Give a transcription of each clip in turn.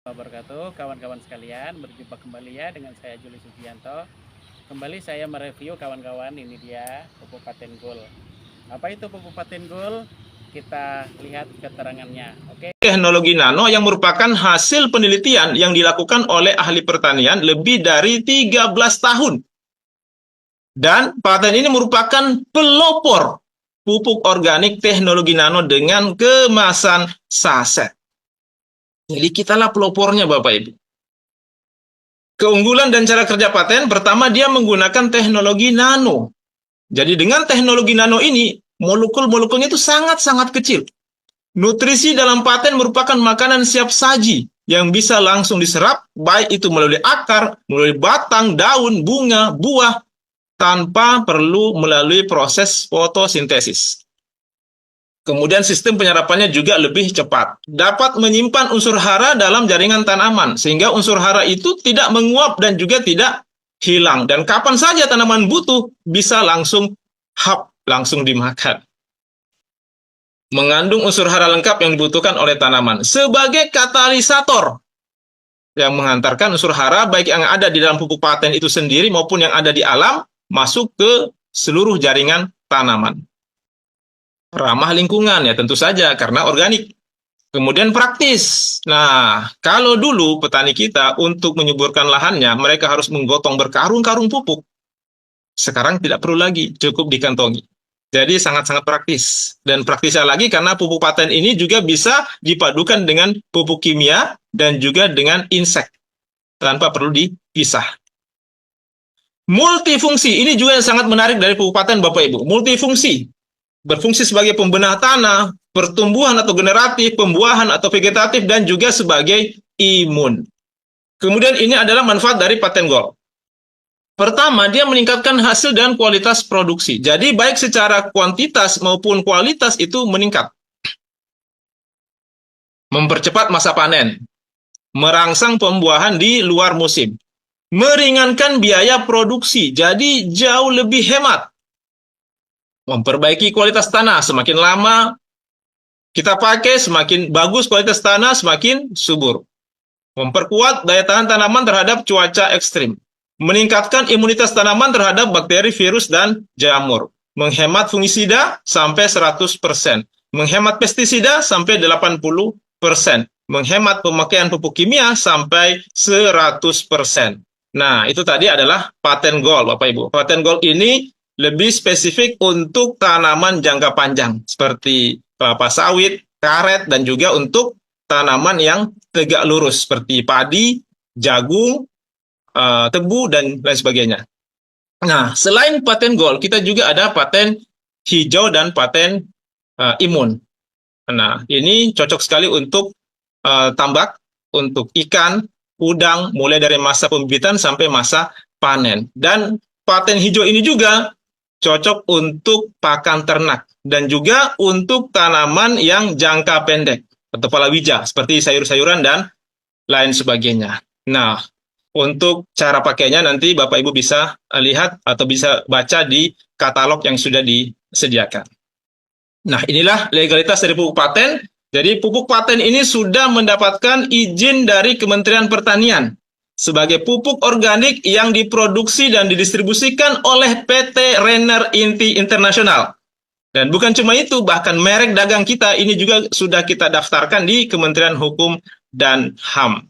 Wabarakatuh, kawan-kawan sekalian, berjumpa kembali ya dengan saya Juli Sugianto. Kembali saya mereview kawan-kawan, ini dia pupuk Paten Gold. Apa itu pupuk Paten Gold? Kita lihat keterangannya. Oke. Teknologi nano yang merupakan hasil penelitian yang dilakukan oleh ahli pertanian lebih dari 13 tahun. Dan paten ini merupakan pelopor pupuk organik teknologi nano dengan kemasan saset. Jadi kitalah pelopornya Bapak Ibu. Keunggulan dan cara kerja paten, pertama dia menggunakan teknologi nano. Jadi dengan teknologi nano ini, molekul-molekulnya itu sangat-sangat kecil. Nutrisi dalam paten merupakan makanan siap saji yang bisa langsung diserap, baik itu melalui akar, melalui batang, daun, bunga, buah, tanpa perlu melalui proses fotosintesis. Kemudian sistem penyerapannya juga lebih cepat. Dapat menyimpan unsur hara dalam jaringan tanaman, sehingga unsur hara itu tidak menguap dan juga tidak hilang. Dan kapan saja tanaman butuh, bisa langsung langsung dimakan. Mengandung unsur hara lengkap yang dibutuhkan oleh tanaman. Sebagai katalisator yang menghantarkan unsur hara, baik yang ada di dalam pupuk paten itu sendiri maupun yang ada di alam, masuk ke seluruh jaringan tanaman. Ramah lingkungan ya tentu saja karena organik. Kemudian praktis. Nah, kalau dulu petani kita untuk menyuburkan lahannya, mereka harus menggotong berkarung-karung pupuk. Sekarang tidak perlu lagi, cukup dikantongi. Jadi sangat-sangat praktis. Dan praktisnya lagi karena pupuk paten ini juga bisa dipadukan dengan pupuk kimia dan juga dengan insek. Tanpa perlu dipisah. Multifungsi, ini juga yang sangat menarik dari pupuk paten Bapak Ibu. Multifungsi. Berfungsi sebagai pembenah tanah, pertumbuhan atau generatif, pembuahan atau vegetatif, dan juga sebagai imun. Kemudian ini adalah manfaat dari Paten Gold. Pertama, dia meningkatkan hasil dan kualitas produksi. Jadi baik secara kuantitas maupun kualitas itu meningkat. Mempercepat masa panen. Merangsang pembuahan di luar musim. Meringankan biaya produksi, jadi jauh lebih hemat. Memperbaiki kualitas tanah, semakin lama kita pakai, semakin bagus kualitas tanah, semakin subur. Memperkuat daya tahan tanaman terhadap cuaca ekstrim. Meningkatkan imunitas tanaman terhadap bakteri, virus, dan jamur. Menghemat fungisida sampai 100%. Menghemat pestisida sampai 80%. Menghemat pemakaian pupuk kimia sampai 100%. Nah, itu tadi adalah Paten Gold, Bapak Ibu. Paten Gold ini lebih spesifik untuk tanaman jangka panjang, seperti kelapa sawit, karet, dan juga untuk tanaman yang tegak lurus, seperti padi, jagung, tebu, dan lain sebagainya. Nah, selain Paten Gold, kita juga ada paten hijau dan paten imun. Nah, ini cocok sekali untuk tambak, untuk ikan, udang, mulai dari masa pembibitan sampai masa panen. Dan paten hijau ini juga cocok untuk pakan ternak dan juga untuk tanaman yang jangka pendek atau palawija seperti sayur-sayuran dan lain sebagainya. Nah, untuk cara pakainya nanti Bapak Ibu bisa lihat atau bisa baca di katalog yang sudah disediakan. Nah, inilah legalitas dari pupuk paten. Jadi pupuk paten ini sudah mendapatkan izin dari Kementerian Pertanian sebagai pupuk organik yang diproduksi dan didistribusikan oleh PT Renner Inti Internasional. Dan bukan cuma itu, bahkan merek dagang kita ini juga sudah kita daftarkan di Kementerian Hukum dan HAM.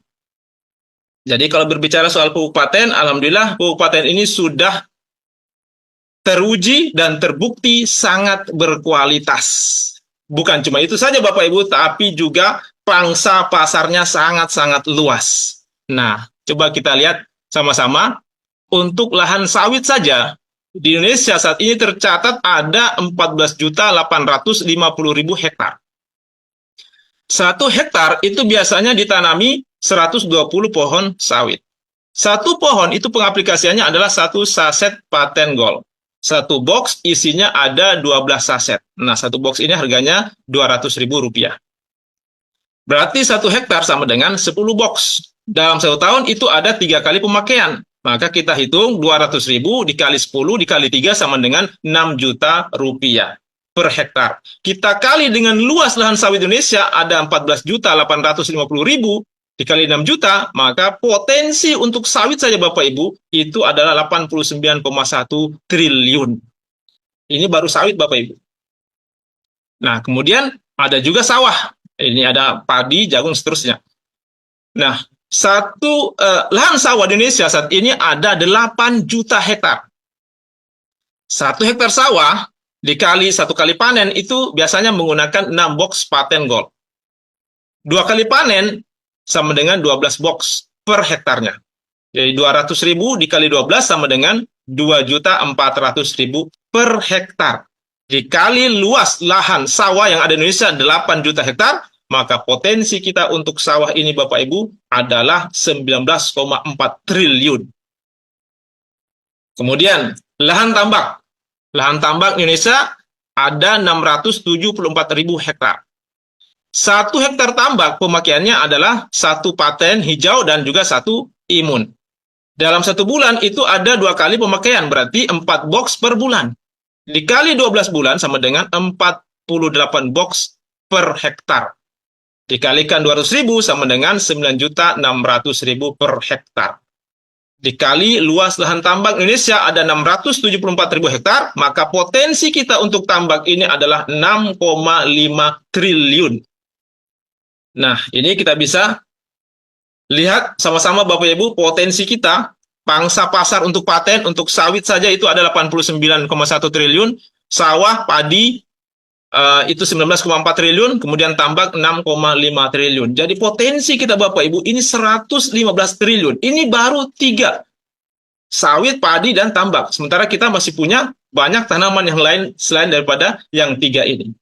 Jadi kalau berbicara soal pupuk paten, alhamdulillah pupuk paten ini sudah teruji dan terbukti sangat berkualitas. Bukan cuma itu saja Bapak Ibu, tapi juga pangsa pasarnya sangat-sangat luas. Nah, coba kita lihat sama-sama. Untuk lahan sawit saja, di Indonesia saat ini tercatat ada 14.850.000 hektar. 1 hektar itu biasanya ditanami 120 pohon sawit. 1 pohon itu pengaplikasiannya adalah 1 saset Paten Gold. 1 box isinya ada 12 saset. Nah, 1 box ini harganya Rp200.000. Berarti 1 hektar sama dengan 10 box. Dalam 1 tahun itu ada 3 kali pemakaian. Maka kita hitung 200.000 dikali 10 dikali 3 sama dengan 6 juta rupiah per hektar. Kita kali dengan luas lahan sawit Indonesia ada 14.850.000, dikali 6 juta, maka potensi untuk sawit saja Bapak Ibu itu adalah 89,1 triliun. Ini baru sawit Bapak Ibu. Nah, kemudian ada juga sawah. Ini ada padi, jagung, seterusnya. Nah, lahan sawah di Indonesia saat ini ada 8 juta hektar. 1 hektar sawah dikali 1 kali panen itu biasanya menggunakan 6 box paten gold. 2 kali panen sama dengan 12 box per hektarnya. Jadi 200.000 dikali 12 sama dengan 2.400.000 per hektar. Dikali luas lahan sawah yang ada di Indonesia 8 juta hektar, maka potensi kita untuk sawah ini Bapak Ibu adalah 19,4 triliun. Kemudian lahan tambak. Lahan tambak Indonesia ada 674.000 hektar. 1 hektar tambak pemakaiannya adalah 1 paten hijau dan juga 1 imun. Dalam 1 bulan itu ada 2 kali pemakaian, berarti 4 box per bulan. Dikali 12 bulan sama dengan 48 box per hektar. Dikalikan 200.000 sama dengan 9.600.000 per hektar. Dikali luas lahan tambak Indonesia ada 674.000 hektar, maka potensi kita untuk tambak ini adalah 6,5 triliun. Nah, ini kita bisa lihat sama-sama Bapak Ibu, potensi kita, pangsa pasar untuk paten, untuk sawit saja itu ada 89,1 triliun, sawah, padi, itu 19,4 triliun, kemudian tambak 6,5 triliun. Jadi potensi kita Bapak Ibu ini 115 triliun. Ini baru 3. Sawit, padi, dan tambak. Sementara kita masih punya banyak tanaman yang lain selain daripada yang 3 ini.